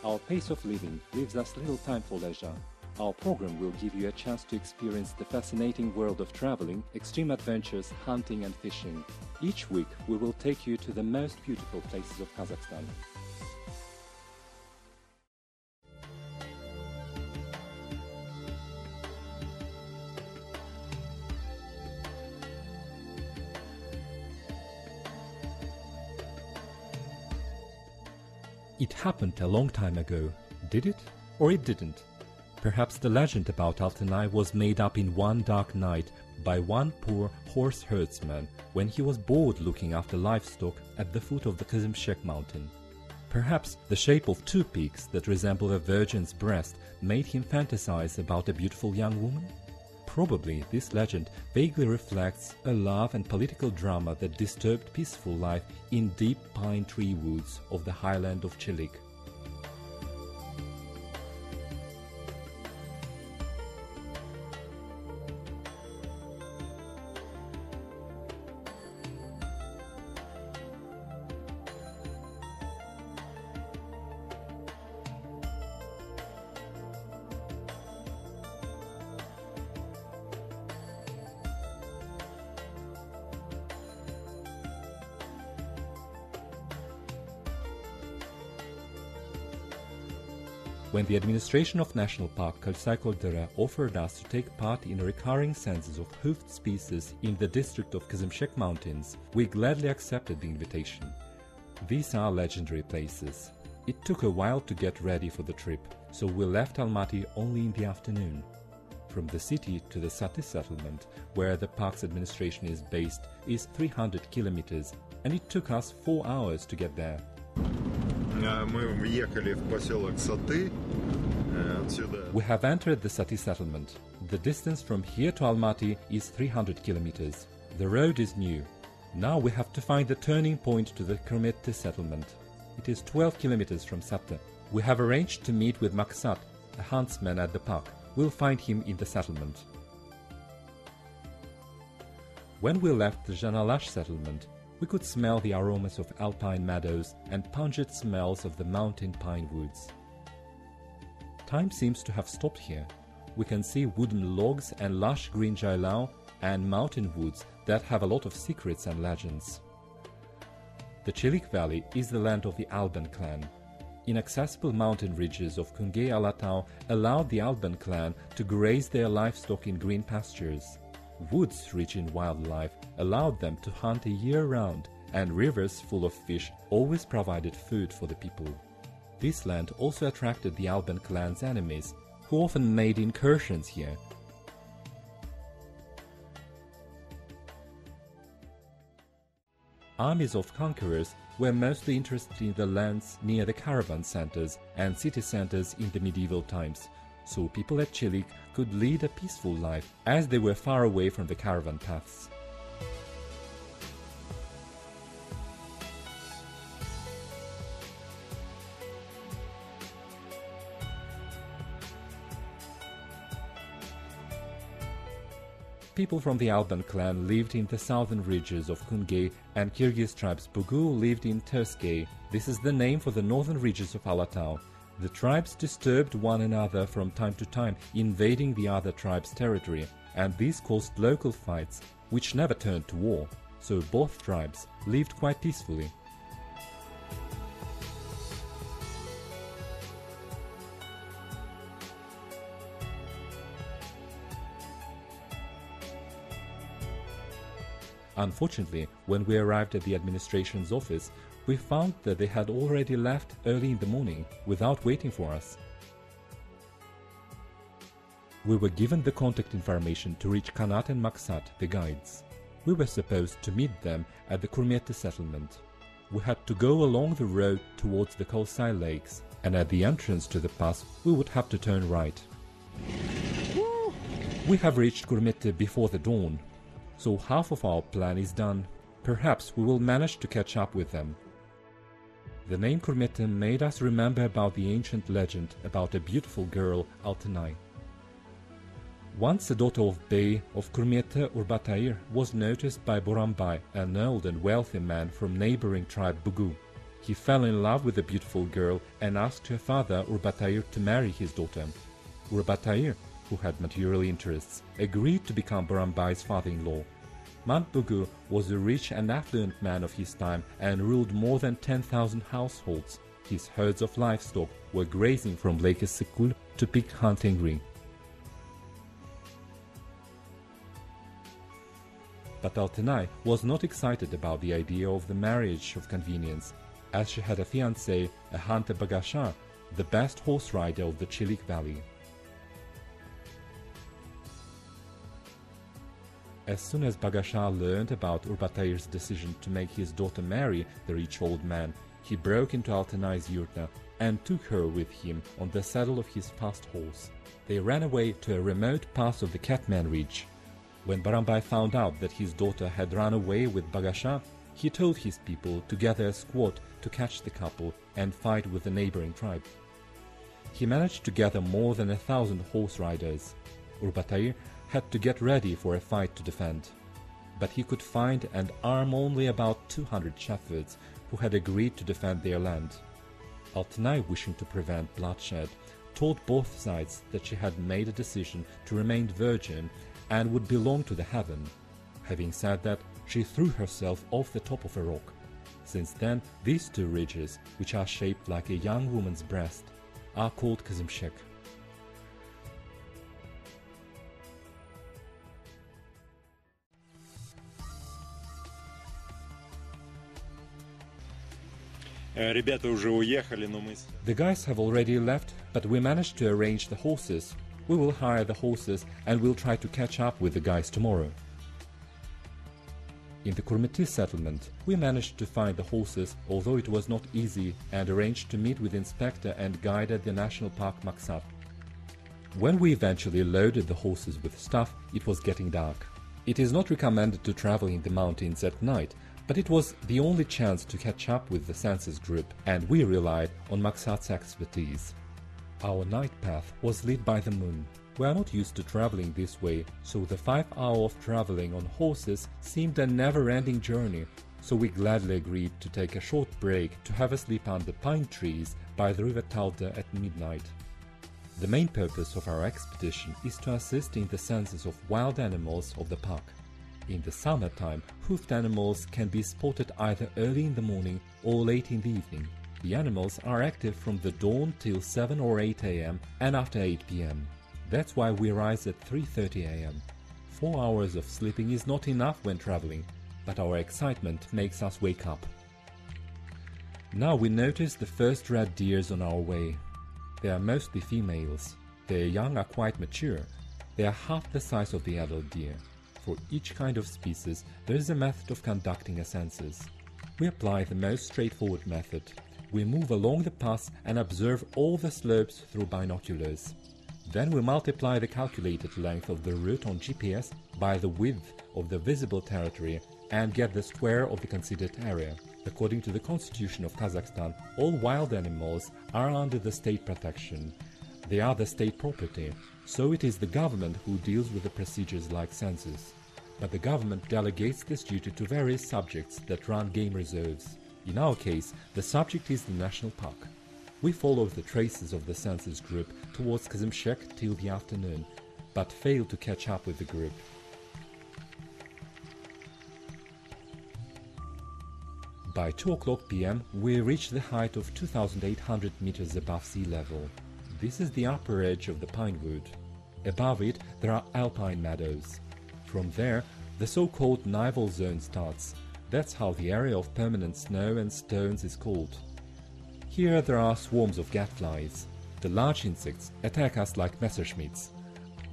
Our pace of living leaves us little time for leisure. Our program will give you a chance to experience the fascinating world of traveling, extreme adventures, hunting and fishing. Each week we will take you to the most beautiful places of Kazakhstan. It happened a long time ago, did it? Or it didn't? Perhaps the legend about Altai was made up in one dark night by one poor horse herdsman when he was bored looking after livestock at the foot of the Kyzymchek mountain. Perhaps the shape of two peaks that resemble a virgin's breast made him fantasize about a beautiful young woman? Probably this legend vaguely reflects a love and political drama that disturbed peaceful life in deep pine tree woods of the highland of Chilik. When the administration of National Park Kyzymchek offered us to take part in a recurring census of hoofed species in the district of Kyzymchek Mountains, we gladly accepted the invitation. These are legendary places. It took a while to get ready for the trip, so we left Almaty only in the afternoon. From the city to the Sati settlement, where the park's administration is based, is 300 kilometers, and it took us 4 hours to get there. We have entered the Sati settlement. The distance from here to Almaty is 300 kilometers. The road is new. Now we have to find the turning point to the Kurmete settlement. It is 12 kilometers from Sati. We have arranged to meet with Maksat, a huntsman at the park. We'll find him in the settlement. When we left the Janalash settlement, we could smell the aromas of alpine meadows and pungent smells of the mountain pine woods. Time seems to have stopped here. We can see wooden logs and lush green jailau and mountain woods that have a lot of secrets and legends. The Chilik Valley is the land of the Alban clan. Inaccessible mountain ridges of Kungey Alatau allowed the Alban clan to graze their livestock in green pastures. Woods rich in wildlife allowed them to hunt a year round, and rivers full of fish always provided food for the people. This land also attracted the Alban clan's enemies, who often made incursions here. Armies of conquerors were mostly interested in the lands near the caravan centers and city centers in the medieval times, so people at Chilik could lead a peaceful life as they were far away from the caravan paths. People from the Alban clan lived in the southern ridges of Kungey, and Kyrgyz tribes Bugu lived in Terskey. This is the name for the northern ridges of Alatau. The tribes disturbed one another from time to time, invading the other tribes' territory, and this caused local fights, which never turned to war, so both tribes lived quite peacefully. Unfortunately, when we arrived at the administration's office, we found that they had already left early in the morning without waiting for us. We were given the contact information to reach Kanat and Maksat, the guides. We were supposed to meet them at the Kurmete settlement. We had to go along the road towards the Kolsai lakes, and at the entrance to the pass we would have to turn right. We have reached Kurmete before the dawn, so half of our plan is done. Perhaps we will manage to catch up with them. The name Kurmete made us remember about the ancient legend about a beautiful girl, Altai. Once a daughter of Bey of Kurmete Urbatair was noticed by Borambai, an old and wealthy man from neighboring tribe Bugu. He fell in love with a beautiful girl and asked her father, Urbatayr, to marry his daughter. Urbatayr, who had material interests, agreed to become Barambai's father-in-law. Mantbugu was a rich and affluent man of his time and ruled more than 10,000 households. His herds of livestock were grazing from Lake Sikul to Peak Hantengri. But Altenay was not excited about the idea of the marriage of convenience, as she had a fiancé, a hunter Bagasha, the best horse rider of the Chilik Valley. As soon as Bagasha learned about Urbatayr's decision to make his daughter marry the rich old man, he broke into Altenay's yurta and took her with him on the saddle of his fast horse. They ran away to a remote pass of the Catman Ridge. When Barambai found out that his daughter had run away with Bagasha, he told his people to gather a squad to catch the couple and fight with the neighboring tribe. He managed to gather more than 1,000 horse riders. Urbatayr had to get ready for a fight to defend, but he could find and arm only about 200 shepherds who had agreed to defend their land. Altenay, wishing to prevent bloodshed, told both sides that she had made a decision to remain virgin and would belong to the heaven. Having said that, she threw herself off the top of a rock. Since then, these two ridges, which are shaped like a young woman's breast, are called Kyzymchek. Ребята уже уехали, но мы... The guys have already left, but we managed to arrange the horses. We will hire the horses and we'll try to catch up with the guys tomorrow. In the Kurmiti settlement, we managed to find the horses, although it was not easy, and arranged to meet with inspector and guide at the National Park Maksat. When we eventually loaded the horses with stuff, it was getting dark. It is not recommended to travel in the mountains at night, but it was the only chance to catch up with the census group, and we relied on Maksat's expertise. Our night path was lit by the moon. We are not used to traveling this way, so the 5 hours of traveling on horses seemed a never-ending journey, so we gladly agreed to take a short break to have a sleep under pine trees by the river Talda at midnight. The main purpose of our expedition is to assist in the census of wild animals of the park. In the summertime, hoofed animals can be spotted either early in the morning or late in the evening. The animals are active from the dawn till 7 or 8 a.m. and after 8 p.m. That's why we rise at 3:30 a.m. 4 hours of sleeping is not enough when traveling, but our excitement makes us wake up. Now we notice the first red deers on our way. They are mostly females. Their young are quite mature. They are half the size of the adult deer. For each kind of species, there is a method of conducting a census. We apply the most straightforward method. We move along the pass and observe all the slopes through binoculars. Then we multiply the calculated length of the route on GPS by the width of the visible territory and get the square of the considered area. According to the Constitution of Kazakhstan, all wild animals are under the state protection. They are the state property, so it is the government who deals with the procedures like census. But the government delegates this duty to various subjects that run game reserves. In our case, the subject is the national park. We follow the traces of the census group towards Kyzymchek till the afternoon, but fail to catch up with the group. By 2:00 p.m. we reach the height of 2,800 meters above sea level. This is the upper edge of the pinewood. Above it there are alpine meadows. From there, the so-called nival zone starts. That's how the area of permanent snow and stones is called. Here there are swarms of gadflies. The large insects attack us like Messerschmitts.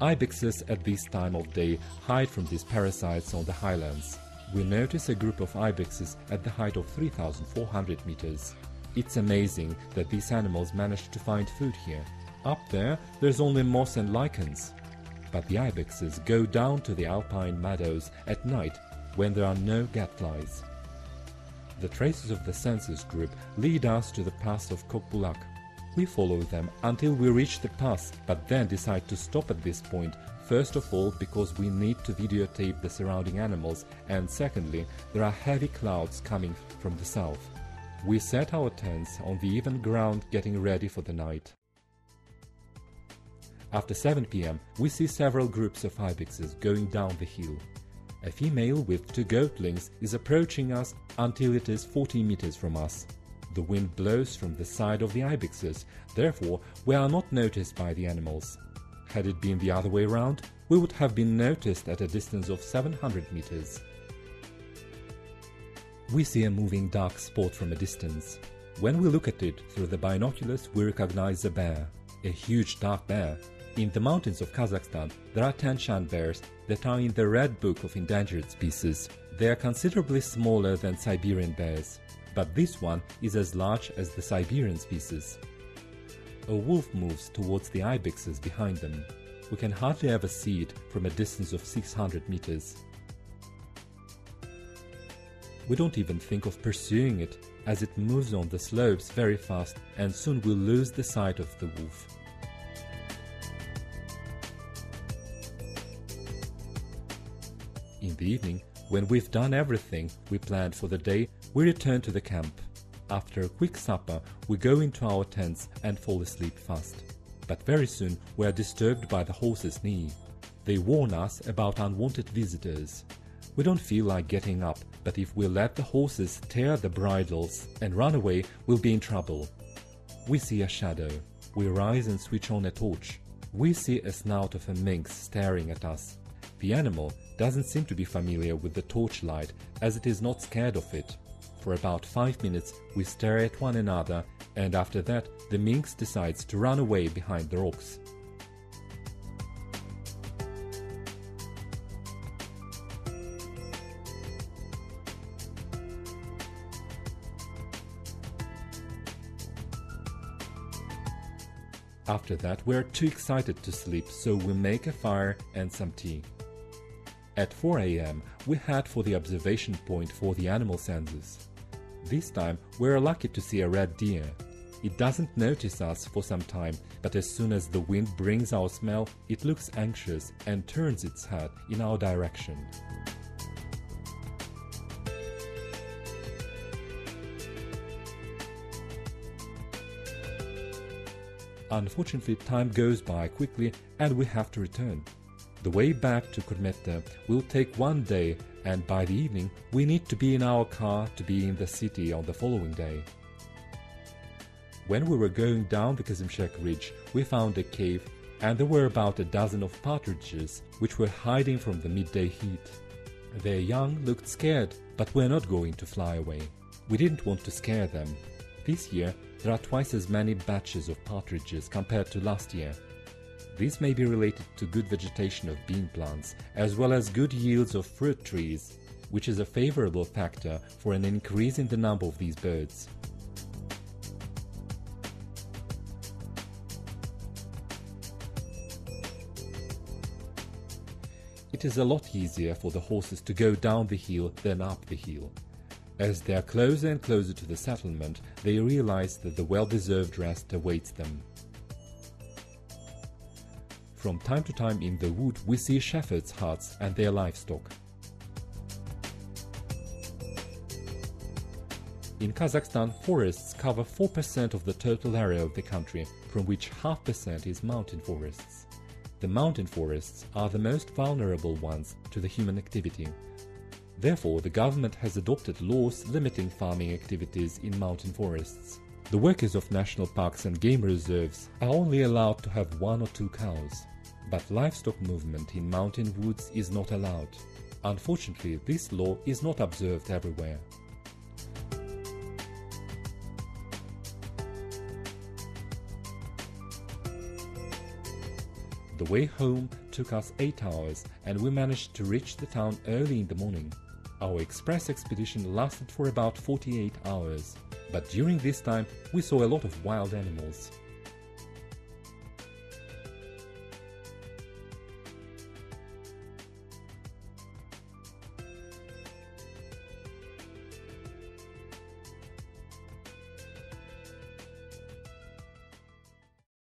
Ibexes at this time of day hide from these parasites on the highlands. We notice a group of ibexes at the height of 3,400 meters. It's amazing that these animals managed to find food here. Up there's only moss and lichens. But the ibexes go down to the alpine meadows at night when there are no gadflies. The traces of the census group lead us to the pass of Kokbulak. We follow them until we reach the pass, but then decide to stop at this point, first of all because we need to videotape the surrounding animals, and secondly, there are heavy clouds coming from the south. We set our tents on the even ground, getting ready for the night. After 7 p.m. we see several groups of ibexes going down the hill. A female with 2 goatlings is approaching us until it is 40 meters from us. The wind blows from the side of the ibexes, therefore we are not noticed by the animals. Had it been the other way around, we would have been noticed at a distance of 700 meters. We see a moving dark spot from a distance. When we look at it through the binoculars, we recognize a bear, a huge dark bear. In the mountains of Kazakhstan, there are Tien-Shan bears that are in the Red Book of Endangered Species. They are considerably smaller than Siberian bears, but this one is as large as the Siberian species. A wolf moves towards the ibexes behind them. We can hardly ever see it from a distance of 600 meters. We don't even think of pursuing it, as it moves on the slopes very fast and soon we'll lose the sight of the wolf. In the evening, when we've done everything we planned for the day, we return to the camp. After a quick supper, we go into our tents and fall asleep fast. But very soon we are disturbed by the horses' neigh. They warn us about unwanted visitors. We don't feel like getting up, but if we let the horses tear the bridles and run away, we'll be in trouble. We see a shadow. We rise and switch on a torch. We see a snout of a minx staring at us. The animal doesn't seem to be familiar with the torchlight, as it is not scared of it. For about 5 minutes we stare at one another, and after that the minx decides to run away behind the rocks. After that we are too excited to sleep, so we make a fire and some tea. At 4 a.m. we head for the observation point for the animal census. This time we are lucky to see a red deer. It doesn't notice us for some time, but as soon as the wind brings our smell, it looks anxious and turns its head in our direction. Unfortunately, time goes by quickly and we have to return. The way back to Kurmette will take 1 day, and by the evening we need to be in our car to be in the city on the following day. When we were going down the Kyzymchek ridge, we found a cave, and there were about a dozen of partridges which were hiding from the midday heat. Their young looked scared, but were not going to fly away. We didn't want to scare them. This year there are twice as many batches of partridges compared to last year. This may be related to good vegetation of bean plants, as well as good yields of fruit trees, which is a favorable factor for an increase in the number of these birds. It is a lot easier for the horses to go down the hill than up the hill. As they are closer and closer to the settlement, they realize that the well-deserved rest awaits them. From time to time in the wood we see shepherds' huts and their livestock. In Kazakhstan, forests cover 4% of the total area of the country, from which 0.5% is mountain forests. The mountain forests are the most vulnerable ones to the human activity. Therefore, the government has adopted laws limiting farming activities in mountain forests. The workers of national parks and game reserves are only allowed to have 1 or 2 cows. But livestock movement in mountain woods is not allowed. Unfortunately, this law is not observed everywhere. The way home took us 8 hours, and we managed to reach the town early in the morning. Our express expedition lasted for about 48 hours, but during this time we saw a lot of wild animals.